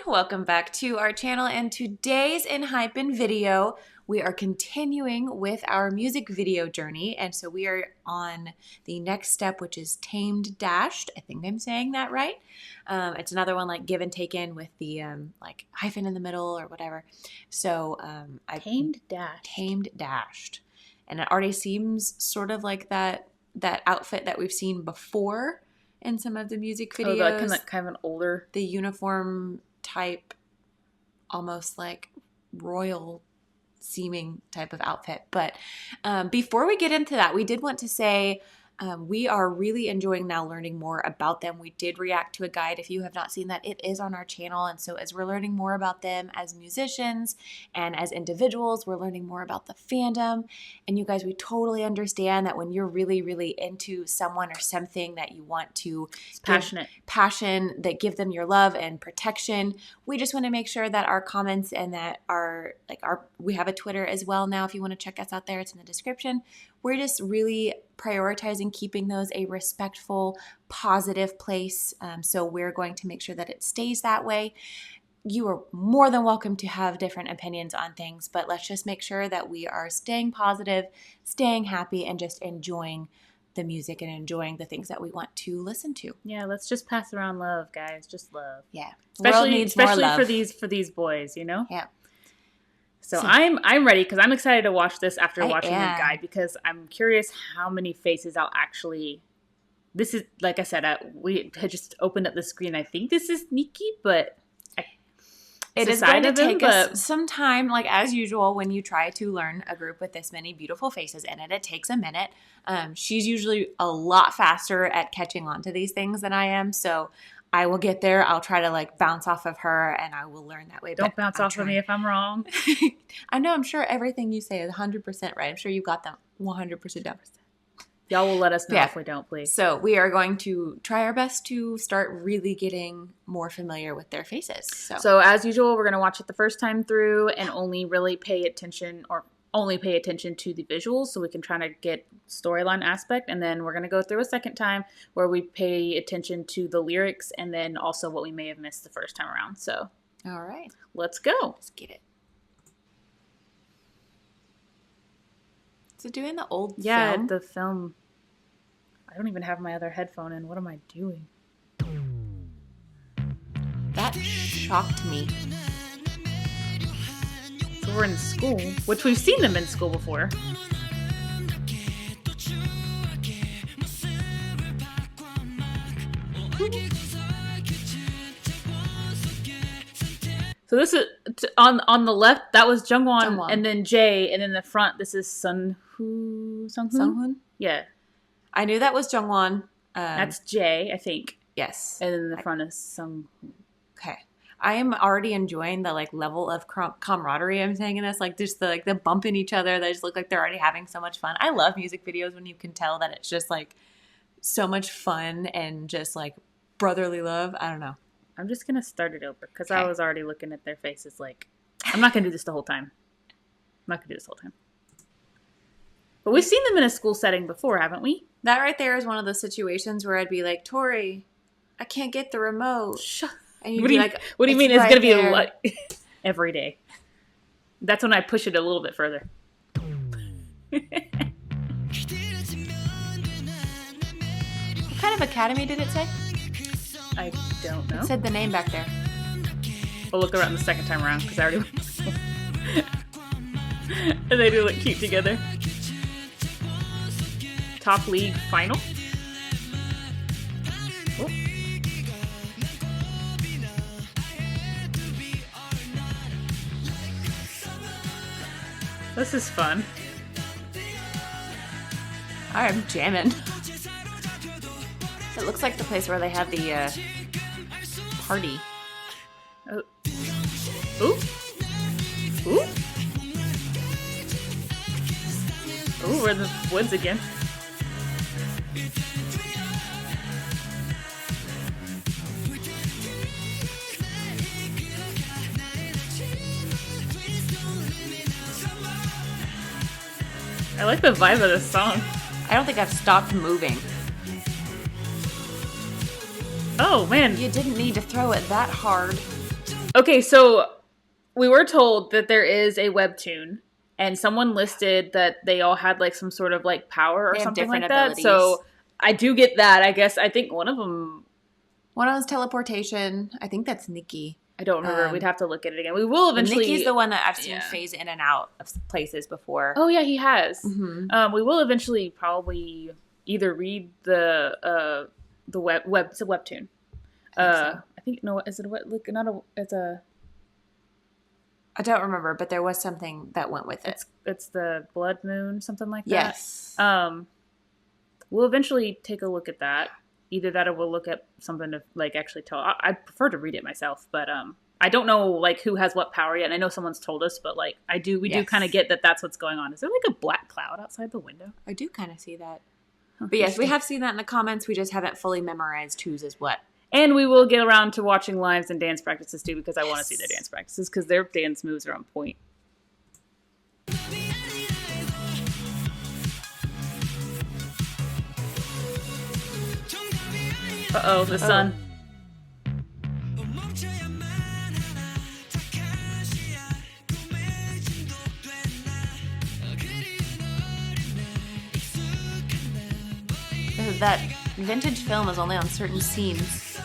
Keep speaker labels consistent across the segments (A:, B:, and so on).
A: welcome back to our channel, and today's ENHYPEN video, we are continuing with our music video journey, and so we are on the next step, which is Tamed-Dashed. I think I'm saying that right. It's another one like give and taken with the like hyphen in the middle or whatever. So Tamed-Dashed. And it already seems sort of like that outfit that we've seen before in some of the music videos.
B: Oh, like kind of an older.
A: The uniform type, almost like royal seeming type of outfit. But before we get into that, we did want to say we are really enjoying now learning more about them. We did react to a guide. If you have not seen that, it is on our channel. And so as we're learning more about them as musicians and as individuals, we're learning more about the fandom. And you guys, we totally understand that when you're really, really into someone or something that you want to passion that give them your love and protection, we just want to make sure that our comments and that we have a Twitter as well now. If you want to check us out there, it's in the description. We're just really prioritizing keeping those a respectful, positive place. So we're going to make sure that it stays that way. You are more than welcome to have different opinions on things, but let's just make sure that we are staying positive, staying happy, and just enjoying the music and enjoying the things that we want to listen to.
B: Yeah, let's just pass around love, guys. Just love.
A: Yeah.
B: Especially for these boys, you know?
A: Yeah.
B: So I'm ready because I'm excited to watch this after watching the guide, because I'm curious how many faces I'll actually. This is, like I said, we had just opened up the screen. I think this is Nikki, but
A: it is going to take us some time, like as usual, when you try to learn a group with this many beautiful faces in it. It takes a minute. She's usually a lot faster at catching on to these things than I am, so I will get there. I'll try to like bounce off of her, and I will learn that way.
B: Don't bounce off of me if I'm wrong.
A: I know. I'm sure everything you say is 100% right. I'm sure you got them 100% down.
B: Y'all will let us know if we don't, please.
A: So we are going to try our best to start really getting more familiar with their faces.
B: So as usual, we're going to watch it the first time through and only pay attention to the visuals, so we can try to get storyline aspect. And then we're going to go through a second time where we pay attention to the lyrics and then also what we may have missed the first time around. So,
A: all right,
B: let's go.
A: Let's get it. So doing the old film?
B: The film. I don't even have my other headphone in. What am I doing?
A: That shocked me.
B: So we're in school, which we've seen them in school before. So this is on the left. That was Jungwon, and then Jae, and in the front, this is Sunghoon. Yeah,
A: I knew that was Jungwon.
B: That's Jae, I think.
A: Yes,
B: and then the front is Sunghoon.
A: Okay. I am already enjoying the like level of camaraderie I'm saying in this, like just the bumping each other. They just look like they're already having so much fun. I love music videos when you can tell that it's just like so much fun and just like brotherly love. I don't know.
B: I'm just gonna start it over because I was already looking at their faces. Like, I'm not gonna do this the whole time. But we've seen them in a school setting before, haven't we?
A: That right there is one of those situations where I'd be like, Tori, I can't get the remote. And
B: what do you mean it's going to be like every day? That's when I push it a little bit further.
A: What kind of academy did it say?
B: I don't know.
A: It said the name back there.
B: We'll look around the second time around because I already went. And they do look cute together. Top League Final. Oh. This is fun.
A: I'm jamming. It looks like the place where they have the party.
B: Oh. Ooh. Ooh. Ooh, we're in the woods again. I like the vibe of this song.
A: I don't think I've stopped moving.
B: Oh, man.
A: You didn't need to throw it that hard.
B: Okay, so we were told that there is a webtoon, and someone listed that they all had like some sort of like power or
A: They have
B: something
A: different
B: like that.
A: abilities.
B: So I do get that. I guess I think one of them.
A: One of them's teleportation. I think that's Nikki.
B: I don't remember. We'd have to look at it again. We will eventually.
A: Nikki's the one that I've seen phase in and out of places before.
B: Oh yeah, he has.
A: Mm-hmm.
B: We will eventually probably either read the web. It's a webtoon. I think no. Is it a what? Look, not a. It's a.
A: I don't remember, but there was something that went with it.
B: It's the Blood Moon, something like that.
A: Yes.
B: We'll eventually take a look at that. Either that or we'll look at something to like actually tell. I prefer to read it myself, but I don't know like who has what power yet. And I know someone's told us, but like we do kind of get that that's what's going on. Is there like a black cloud outside the window?
A: I do kind of see that. But yes, we have seen that in the comments. We just haven't fully memorized whose is what.
B: And we will get around to watching lives and dance practices too, because I want to see their dance practices because their dance moves are on point. Uh-oh, the sun.
A: That vintage film is only on certain scenes.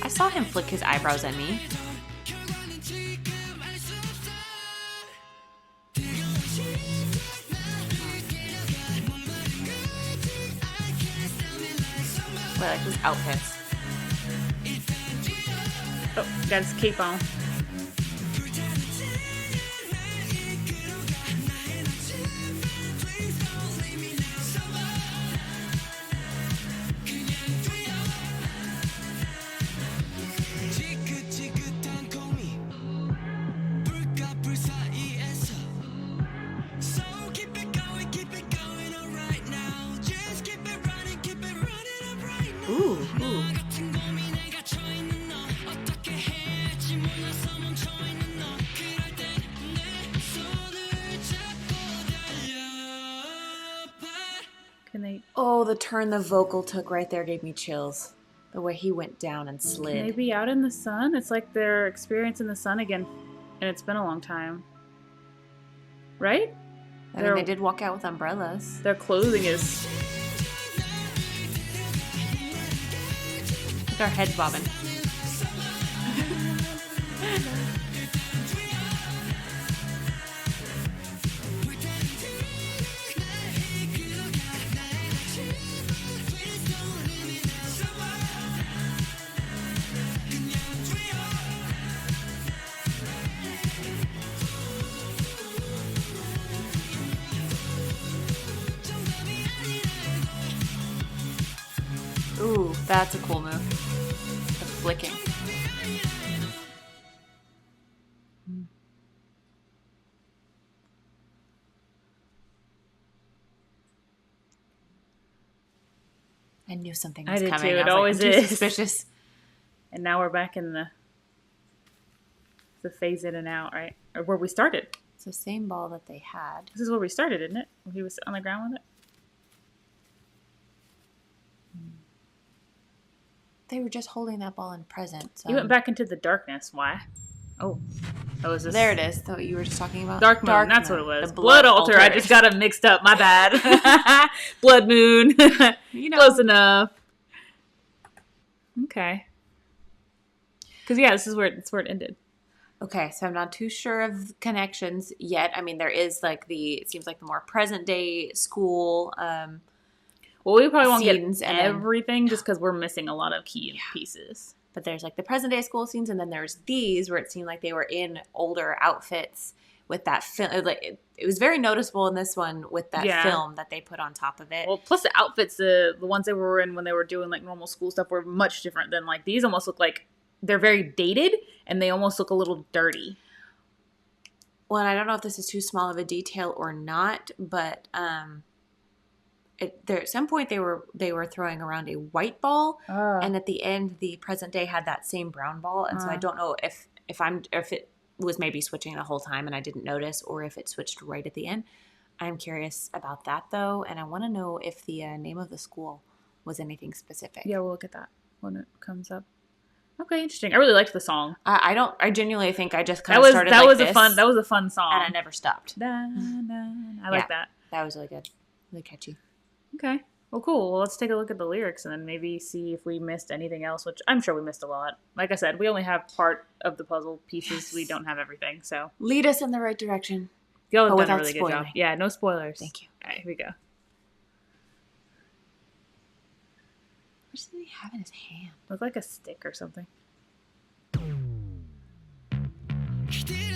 A: I saw him flick his eyebrows at me. I like his outfits.
B: Oh, got his cape on.
A: Oh, the turn the vocal took right there gave me chills. The way he went down and slid.
B: Can they be out in the sun? It's like they're experiencing the sun again, and it's been a long time. Right?
A: I mean, they did walk out with umbrellas.
B: Their clothing is...
A: Look at our heads bobbing. Ooh, that's a cool move. The flicking. I knew something was coming.
B: I did too. It
A: was
B: always
A: like,
B: is.
A: Suspicious.
B: And now we're back in the phase in and out, right? Or where we started.
A: It's the same ball that they had.
B: This is where we started, isn't it? When he was on the ground with it.
A: They were just holding that ball in present. So.
B: He went back into the darkness. Why? Oh, is this?
A: There it is. What you were just talking about.
B: Dark Moon. That's what it was.
A: The
B: blood altar. I just got them mixed up. My bad. Blood Moon. Close enough. Okay. Because this is where it ended.
A: Okay, so I'm not too sure of connections yet. I mean, there is like it seems like the more present day school.
B: Well, we probably won't get everything just because we're missing a lot of key pieces.
A: But there's like the present day school scenes, and then there's these where it seemed like they were in older outfits with that film. Like it was very noticeable in this one with that film that they put on top of it.
B: Well, plus the outfits, the ones they were in when they were doing like normal school stuff were much different than like these. Almost look like they're very dated and they almost look a little dirty.
A: Well, and I don't know if this is too small of a detail or not, but at some point they were throwing around a white ball, and at the end the present day had that same brown ball, and so I don't know if it was maybe switching the whole time and I didn't notice, or if it switched right at the end. I'm curious about that though, and I want to know if the name of the school was anything specific.
B: Yeah, we'll look at that when it comes up. Okay, interesting. I really liked the song.
A: I genuinely think I just kind of started
B: that
A: like
B: was
A: this.
B: That was a fun song.
A: And I never stopped.
B: I like that.
A: That was really good. Really catchy.
B: Okay. Well, cool. Well, let's take a look at the lyrics and then maybe see if we missed anything else, which I'm sure we missed a lot. Like I said, we only have part of the puzzle pieces. Yes. We don't have everything, so.
A: Lead us in the right direction.
B: Y'all have done a really good job. Yeah, no spoilers.
A: Thank you.
B: All right, here we go.
A: What does he have in his hand?
B: Look like a stick or something.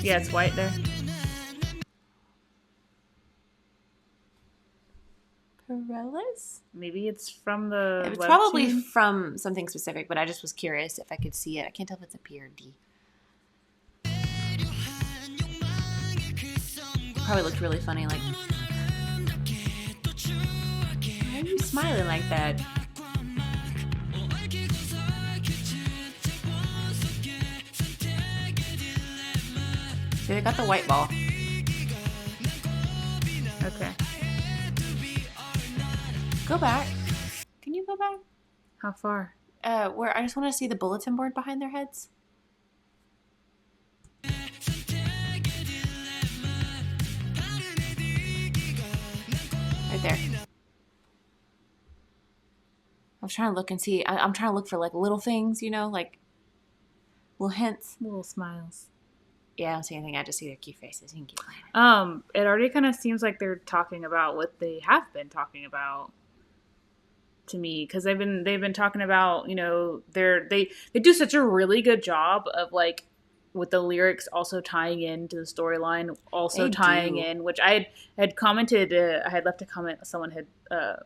B: Yeah, it's white there.
A: Pirellas?
B: Maybe it's from the
A: It's probably from something specific, but I just was curious if I could see it. I can't tell if it's a P or D. Probably looked really funny, like... Why are you smiling like that? See, they got the white ball.
B: Okay.
A: Go back. Can you go back?
B: How far?
A: Where I just want to see the bulletin board behind their heads. Right there. I was trying to look and see. I'm trying to look for like little things, you know, like little hints.
B: Little smiles.
A: Yeah, I don't see anything. I just see their cute faces. You can keep playing.
B: It already kind of seems like they're talking about what they have been talking about to me, because they've been talking about, you know, they do such a really good job of like with the lyrics also tying into the storyline, also tying in, which I had commented, I had left a comment, someone had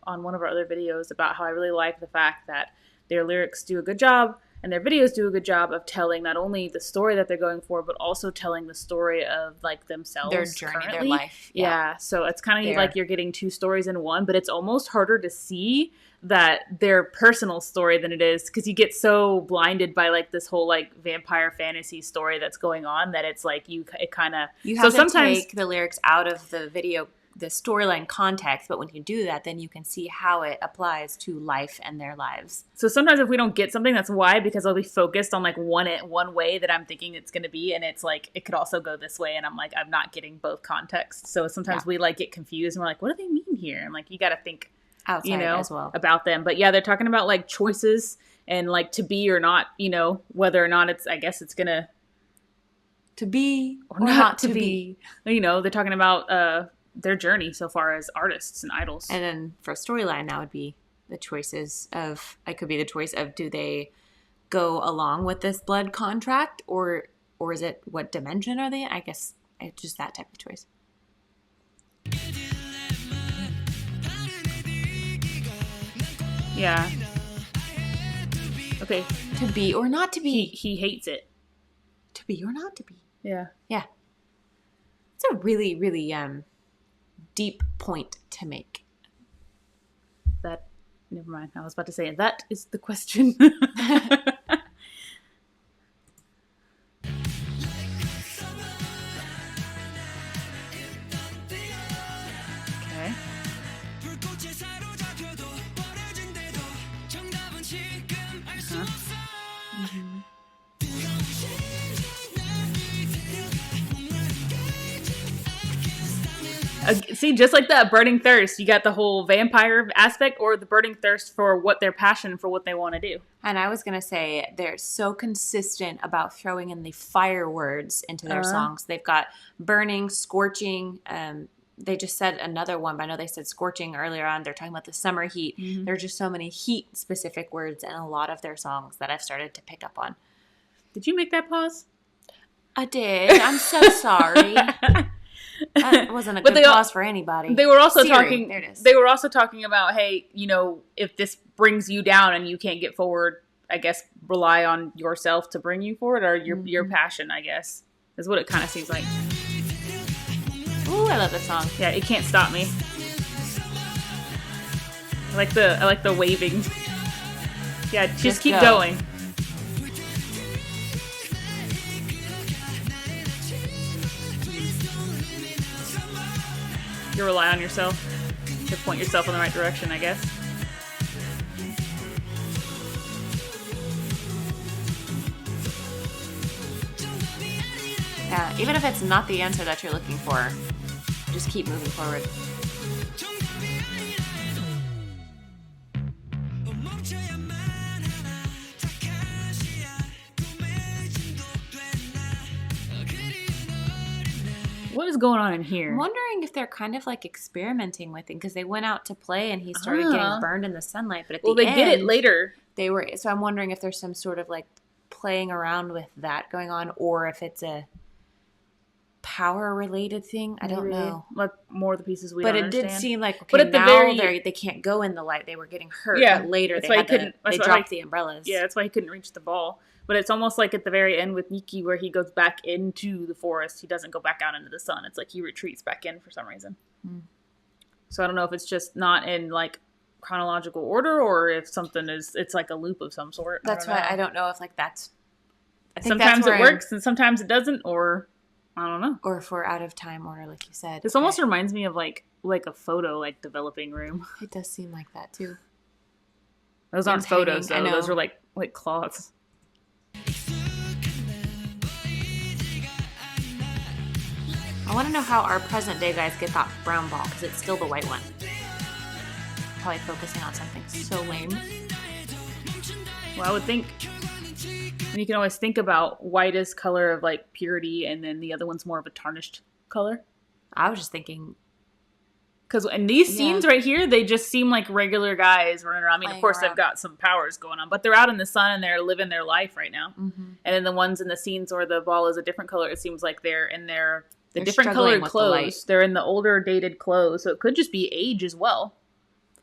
B: on one of our other videos about how I really like the fact that their lyrics do a good job and their videos do a good job of telling not only the story that they're going for, but also telling the story of like themselves,
A: their journey,
B: currently.
A: Their life.
B: Yeah. So it's kind of like you're getting two stories in one, but it's almost harder to see that their personal story than it is, because you get so blinded by like this whole like vampire fantasy story that's going on that it's like you have to sometimes
A: take the lyrics out of the video, the storyline context, but when you do that, then you can see how it applies to life and their lives.
B: So sometimes if we don't get something, that's why, because I'll be focused on like one way that I'm thinking it's going to be, and it's like it could also go this way, and I'm like I'm not getting both contexts. So sometimes we like get confused and we're like, what do they mean here? And like you got to think outside, you know,
A: as well
B: about them. But yeah, they're talking about like choices and like to be or not, you know, whether or not it's, I guess it's gonna
A: to be or not to be.
B: You know, they're talking about their journey so far as artists and idols.
A: And then for storyline, that would be the choices of, it could be the choice of, do they go along with this blood contract, or is it, what dimension are they in? I guess it's just that type of choice.
B: Yeah. Okay.
A: To be or not to be.
B: He hates it.
A: To be or not to be.
B: Yeah.
A: Yeah. It's a really, really deep point to make.
B: That, never mind. I was about to say, that is the question. Okay. Mm-hmm. See, just like that burning thirst, you got the whole vampire aspect, or the burning thirst for what their passion for what they want to do.
A: And I was going to say, they're so consistent about throwing in the fire words into their songs. They've got burning, scorching. They just said another one, but I know they said scorching earlier on. They're talking about the summer heat. Mm-hmm. There are just so many heat-specific words in a lot of their songs that I've started to pick up on.
B: Did you make that pause?
A: I did. I'm so sorry. That wasn't a good pause for anybody.
B: They were also talking. There it is. They were also talking about, hey, you know, if this brings you down and you can't get forward, I guess rely on yourself to bring you forward, or your passion, I guess, is what it kind of seems like.
A: Ooh, I love this song.
B: Yeah, It Can't Stop Me. I like the waving. Yeah, just keep going. You rely on yourself to point yourself in the right direction, I guess.
A: Yeah, even if it's not the answer that you're looking for, just keep moving forward.
B: What is going on in here?
A: I'm wondering if they're kind of like experimenting with it because they went out to play and he started getting burned in the sunlight. But at the end,
B: they get it later.
A: They were. So I'm wondering if there's some sort of like playing around with that going on, or if it's a power related thing. I don't know.
B: Like more of the pieces we
A: but
B: don't
A: it
B: understand.
A: did seem like okay,
B: but at the
A: now
B: very,
A: they can't go in the light. They were getting hurt.
B: Yeah,
A: but later
B: they
A: dropped the umbrellas.
B: Yeah, that's why he couldn't reach the ball. But it's almost like at the very end with Nikki where he goes back into the forest. He doesn't go back out into the sun. It's like he retreats back in for some reason. So I don't know if it's just not in like chronological order or if something is, it's like a loop of some sort.
A: That's why I don't know if like that's. I think
B: sometimes
A: that's
B: it works and sometimes it doesn't, or I don't know.
A: Or if we're out of time order, like you said.
B: This almost reminds me of like a photo like developing room.
A: It does seem like that too.
B: Those aren't photos though. Those are like cloths.
A: I want to know how our present day guys get that brown ball because it's still the white one. Probably focusing on something so lame.
B: Well, I would think. And you can always think about white is color of like purity, and then the other one's more of a tarnished color.
A: I was just thinking.
B: Because in these scenes right here, they just seem like regular guys running around. I mean, of course, they've got some powers going on, but they're out in the sun and they're living their life right now. Mm-hmm. And then the ones in the scenes where the ball is a different color, it seems like they're in their different colored clothes. They're in the older, dated clothes, so it could just be age as well.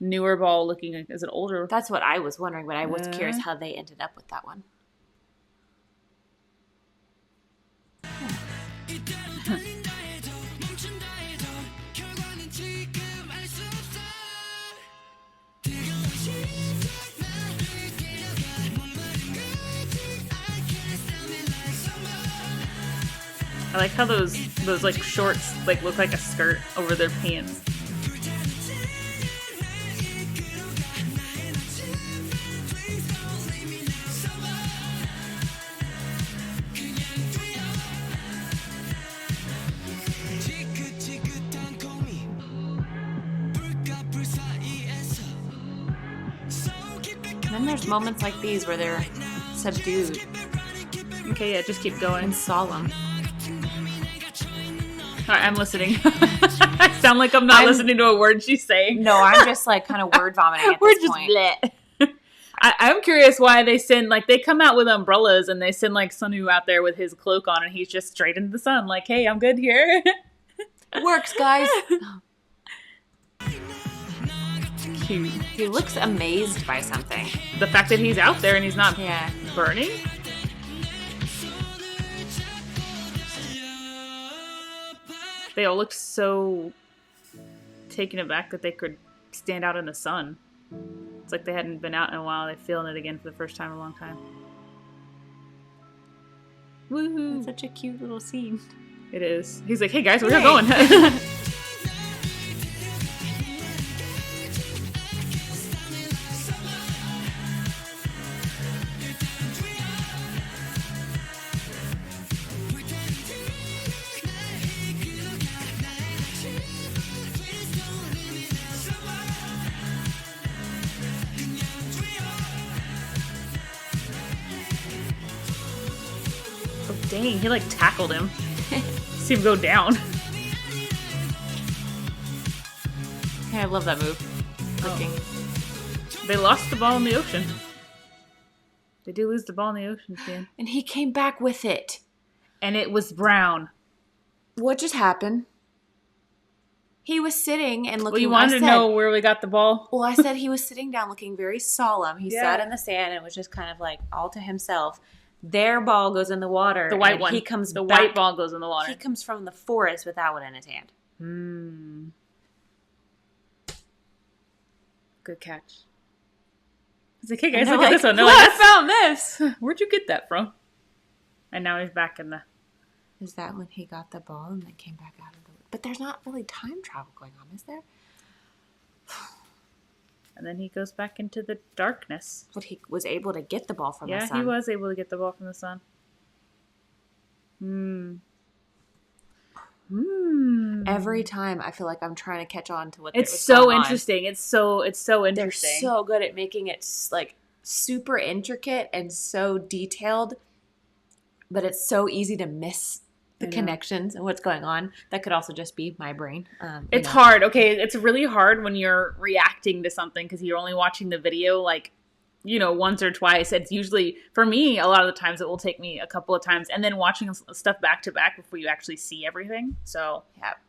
B: Newer ball looking as an older.
A: That's what I was wondering, but I was curious how they ended up with that one.
B: I like how those like shorts like look like a skirt over their pants.
A: And then there's moments like these where they're subdued.
B: Okay, yeah, just keep going.
A: And solemn.
B: All right, I'm listening. I sound like I'm not listening to a word she's saying.
A: No, I'm just like kind of word vomiting at this point.
B: Bleh. I'm curious why they send, like, they come out with umbrellas and they send, like, Sunu out there with his cloak on and he's just straight into the sun. Like, hey, I'm good here.
A: It works, guys.
B: Cute.
A: He looks amazed by something.
B: The fact that he's out there and he's not burning. They all look so taken aback that they could stand out in the sun. It's like they hadn't been out in a while. They're feeling it again for the first time in a long time. Woohoo!
A: It's such a cute little scene.
B: It is. He's like, hey guys, where are you going? Dang, he like tackled him. See him go down.
A: Hey, I love that move. Looking.
B: They lost the ball in the ocean. They do lose the ball in the ocean, Dan.
A: And he came back with it.
B: And it was brown.
A: What just happened? He was sitting and looking.
B: Well, you wanted to know where we got the ball?
A: Well, I said he was sitting down looking very solemn. He sat in the sand and was just kind of like all to himself. Their ball goes in the water.
B: The white one.
A: He comes
B: the
A: back.
B: white ball goes in the water.
A: He comes from the forest with that one in his hand.
B: Good catch. He's like, hey guys, look at this one.
A: They're like, I found this.
B: Where'd you get that from? And now he's back in the...
A: Is that when he got the ball and then came back out of the... But there's not really time travel going on, is there?
B: And then he goes back into the darkness.
A: But he was able to get the ball from the sun.
B: Yeah, he was able to get the ball from the sun.
A: Every time I feel like I'm trying to catch on to what
B: it's
A: what's
B: so
A: going on.
B: interesting. It's so interesting.
A: They're so good at making it like super intricate and so detailed, but it's so easy to miss the connections and what's going on. That could also just be my brain.
B: It's hard. Okay, it's really hard when you're reacting to something because you're only watching the video like, once or twice. It's usually, for me, a lot of the times it will take me a couple of times and then watching stuff back to back before you actually see everything. So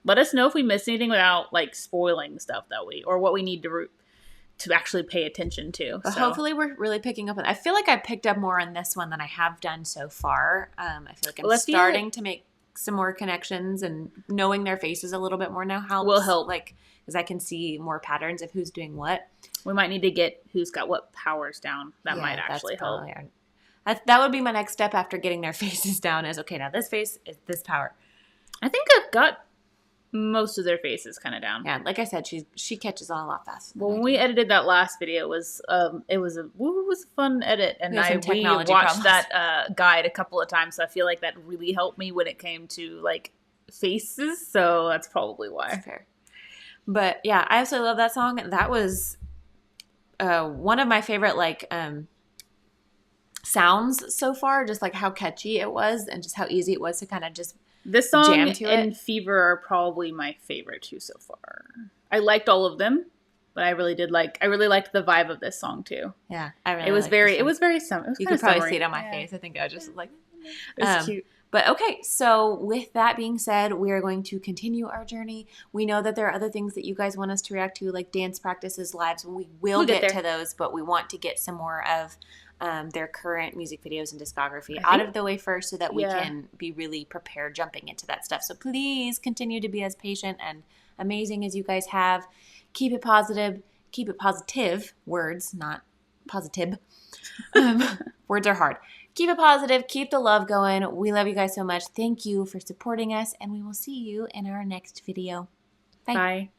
B: let us know if we missed anything without like spoiling stuff or what we need to actually pay attention to.
A: But hopefully we're really picking up on. I feel like I picked up more on this one than I have done so far. I feel like I'm starting to make some more connections, and knowing their faces a little bit more now
B: will help.
A: Like, because I can see more patterns of who's doing what.
B: We might need to get who's got what powers down. That might actually help.
A: That would be my next step after getting their faces down is, okay, now this face is this power.
B: I think I've got most of their faces kind of down.
A: Yeah, like I said, she catches on a lot faster.
B: Well, when we edited that last video, it was a fun edit, and we watched that guide a couple of times, so I feel like that really helped me when it came to like faces. So that's probably why.
A: That's fair. But yeah, I absolutely love that song. That was one of my favorite like sounds so far. Just like how catchy it was, and just how easy it was to kind of just.
B: This song and Fever are probably my favorite two so far. I liked all of them, but I really liked the vibe of this song too.
A: Yeah,
B: it was very summer.
A: You could probably see it on my face. I think I was just like,
B: it's cute.
A: But okay, so with that being said, we are going to continue our journey. We know that there are other things that you guys want us to react to, like dance practices, lives, and we will get to those, but we want to get some more of their current music videos and discography out of the way first so that we can be really prepared jumping into that stuff. So please continue to be as patient and amazing as you guys have. Keep it positive. Keep it positive. Words, not positive. Words are hard. Keep it positive. Keep the love going. We love you guys so much. Thank you for supporting us, and we will see you in our next video. Bye.
B: Bye.